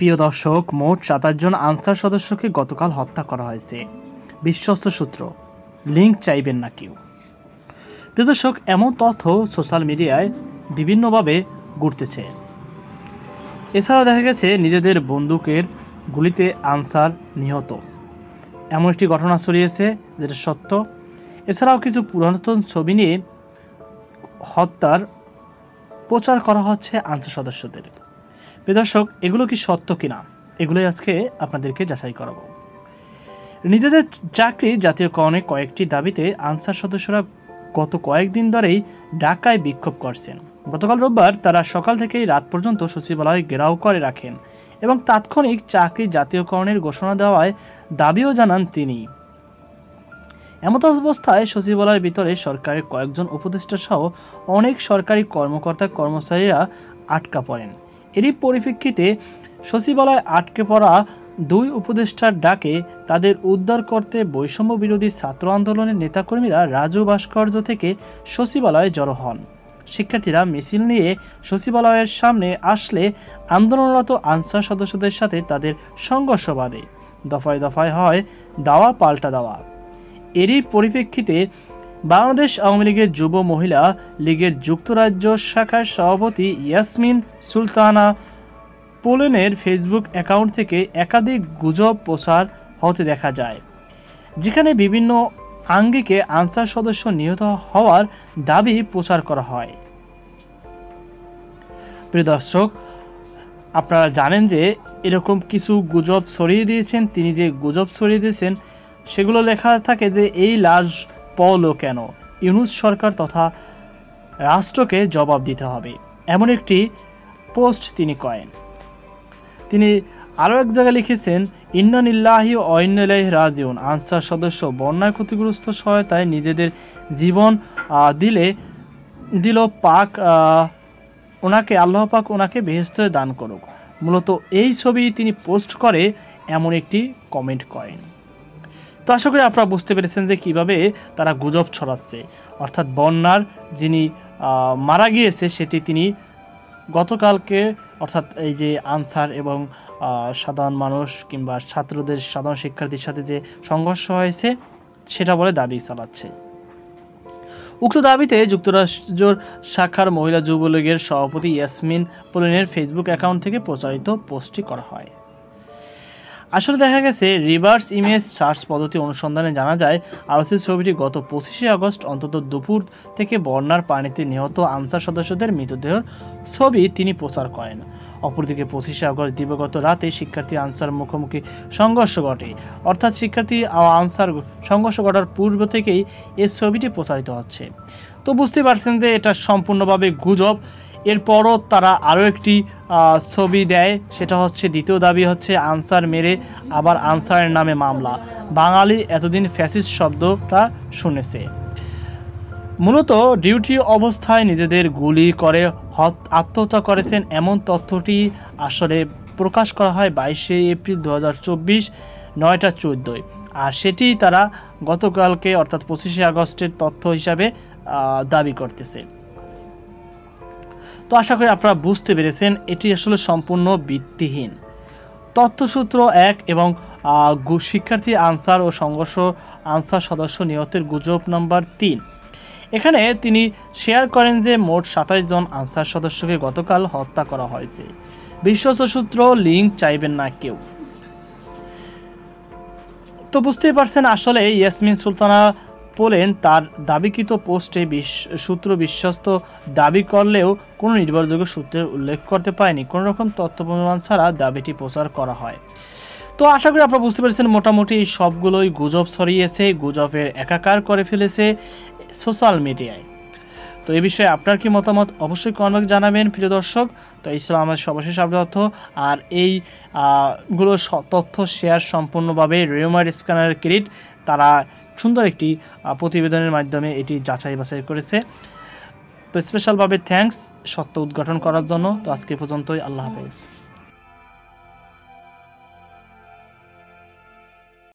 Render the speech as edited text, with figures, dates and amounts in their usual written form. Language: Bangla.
প্রিয় দর্শক, মোট ২৭ জন আনসার সদস্যকে গতকাল হত্যা করা হয়েছে। বিশ্বস্ত সূত্র, লিঙ্ক চাইবেন না কেউ। প্রিয় দর্শক, এমন তথ্য সোশ্যাল মিডিয়ায় বিভিন্নভাবে ঘুরতেছে। এছাড়াও দেখা গেছে নিজেদের বন্দুকের গুলিতে আনসার নিহত, এমন একটি ঘটনা ছড়িয়েছে যেটা সত্য। এছাড়াও কিছু পুরাতন ছবি নিয়ে হত্যার প্রচার করা হচ্ছে আনসার সদস্যদের। প্রিয় দর্শক, এগুলো কি সত্য কিনা, এগুলোই আজকে আপনাদেরকে যাচাই করাবো। নিজেদের চাকরি জাতীয়করণে কয়েকটি দাবিতে আনসার সদস্যরা গত কয়েকদিন ধরেই ঢাকায় বিক্ষোভ করছেন। গতকাল রোববার তারা সকাল থেকেই রাত পর্যন্ত সচিবালয় ঘেরাও করে রাখেন এবং তাৎক্ষণিক চাকরি জাতীয়করণের ঘোষণা দেওয়ায় দাবিও জানান তিনি। এমত অবস্থায় সচিবালয়ের ভিতরে সরকারের কয়েকজন উপদেষ্টা সহ অনেক সরকারি কর্মকর্তা কর্মচারীরা আটকা পড়েন। এরই পরিপ্রেক্ষিতে সচিবালয়ে আটকে পড়া দুই উপদেষ্টার ডাকে তাদের উদ্ধার করতে বৈষম্য বিরোধী ছাত্র আন্দোলনের নেতাকর্মীরা রাজু ভাস্কর্য থেকে সচিবালয়ে জড়ো হন। শিক্ষার্থীরা মিছিল নিয়ে সচিবালয়ের সামনে আসলে আন্দোলনরত আনসার সদস্যদের সাথে তাদের সংঘর্ষ বাধে। দফায় দফায় হয় দাওয়া পাল্টা দাওয়া। এরই পরিপ্রেক্ষিতে বাংলাদেশ আওয়ামী লীগের যুব মহিলা লীগের যুক্তরাজ্য শাখার সভাপতি ইয়াসমিন সুলতানা পোলেনের ফেসবুক অ্যাকাউন্ট থেকে একাধিক গুজব প্রচার হতে দেখা যায়, যেখানে বিভিন্ন আঙ্গিকে আনসার সদস্য নিহত হওয়ার দাবি প্রচার করা হয়। প্রিয় দর্শক, আপনারা জানেন যে এরকম কিছু গুজব ছড়িয়ে দিয়েছেন। তিনি যে গুজব ছড়িয়ে দিয়েছেন সেগুলো লেখা থাকে যে এই লাশ পড়লো কেন, ইউনূস সরকার তথা রাষ্ট্রকে জবাব দিতে হবে, এমন একটি পোস্ট তিনি করেন। তিনি আরও এক জায়গায় লিখেছেন, ইন্না লিল্লাহি ওয়া ইন্না ইলাইহি রাজিউন। আনসার সদস্য বন্যায় ক্ষতিগ্রস্ত সহায়তায় নিজেদের জীবন দিল পাক, ওনাকে আল্লাহ পাক ওনাকে বেহেশতে দান করুক। মূলত এই ছবি তিনি পোস্ট করে এমন একটি কমেন্ট করেন। তো আশা করি আপনারা বুঝতে পেরেছেন যে কিভাবে তারা গুজব ছড়াচ্ছে। অর্থাৎ বন্যার যিনি মারা গিয়েছে সেটি তিনি গতকালকে, অর্থাৎ এই যে আনসার এবং সাধারণ মানুষ কিংবা ছাত্রদের, সাধারণ শিক্ষার্থীর সাথে যে সংঘর্ষ হয়েছে সেটা বলে দাবি চালাচ্ছে। উক্ত দাবিতে যুক্তরাজ্য শাখার মহিলা যুবলীগের সভাপতি ইয়াসমিন পোলেনের ফেসবুক অ্যাকাউন্ট থেকে প্রচারিত পোস্টটি করা হয়। আসলে দেখা গেছে রিভার্স ইমেজ সার্চ পদ্ধতি অনুসন্ধানে জানা যায় আলোচিত ছবিটি গত 25শে আগস্ট অন্তত দুপুর থেকে বন্যার পানিতে নিহত আনসার সদস্যদের মৃতদেহের ছবি তিনি প্রচার করেন। অপরদিকে 25শে আগস্ট দিবাগত রাতে শিক্ষার্থী আনসার মুখোমুখি সংঘর্ষ ঘটে। অর্থাৎ শিক্ষার্থী আনসার সংঘর্ষ ঘটার পূর্ব থেকেই এই ছবিটি প্রচারিত হচ্ছে। তো বুঝতে পারছেন যে এটা সম্পূর্ণভাবে গুজব। এরপরও তারা আরও একটি ছবি দেয়, সেটা হচ্ছে দ্বিতীয় দাবি হচ্ছে আনসার মেরে আবার আনসারের নামে মামলা। বাঙালি এতদিন ফ্যাসিস্ট শব্দটা শুনেছে। মূলত ডিউটি অবস্থায় নিজেদের গুলি করে আত্মহত্যা করেছেন এমন তথ্যটি আসলে প্রকাশ করা হয় 22শে এপ্রিল 2024 9টা 14। আর সেটি তারা গতকালকে অর্থাৎ 25শে আগস্টের তথ্য হিসাবে দাবি করতেছে। তো আশা করি আপনারা বুঝতে পেরেছেন এটি আসলে সম্পূর্ণ ভিত্তিহীন তথ্যসূত্র এক এবং শিক্ষার্থী আনসার ও সংঘর্ষ আনসার সদস্য নিহতের গুজব নাম্বার 3। এখানে তিনি শেয়ার করেন যে মোট 27 জন আনসার সদস্যকে গতকাল হত্যা করা হয়েছে। বিশ্বস্ত সূত্র, লিঙ্ক চাইবেন না কেউ। তো বুঝতেই পারছেন আসলে ইয়াসমিন সুলতানা পোলেন তার দাবিকৃত পোস্টে সূত্র বিশ্বস্ত দাবি করলেও কোনো নির্ভরযোগ্য সূত্রের উল্লেখ করতে পারেনি। কোনো রকম তথ্য প্রমাণ ছাড়া দাবিটি প্রচার করা হয়। তো আশা করি আপনারা বুঝতে পেরেছেন মোটামুটি এই সবগুলোই গুজব ছড়িয়েছে, গুজবের একাকার করে ফেলেছে সোশ্যাল মিডিয়ায়। তো এই বিষয়ে আপনার কি মতামত অবশ্যই কমেন্ট জানাবেন প্রিয় দর্শক। তো এই ছিল আমার সর্বশেষ আপডেট। আর এই গুলো তথ্য শেয়ার সম্পূর্ণভাবে রিউমার স্ক্যানার ক্রেডিট তারা সুন্দর একটি প্রতিবেদনের মাধ্যমে এটি যাচাই বাছাই করেছে। তো স্পেশালভাবে থ্যাঙ্কস সত্য উদ্ঘাটন করার জন্য। তো আজকে পর্যন্তই, আল্লাহ হাফেজ।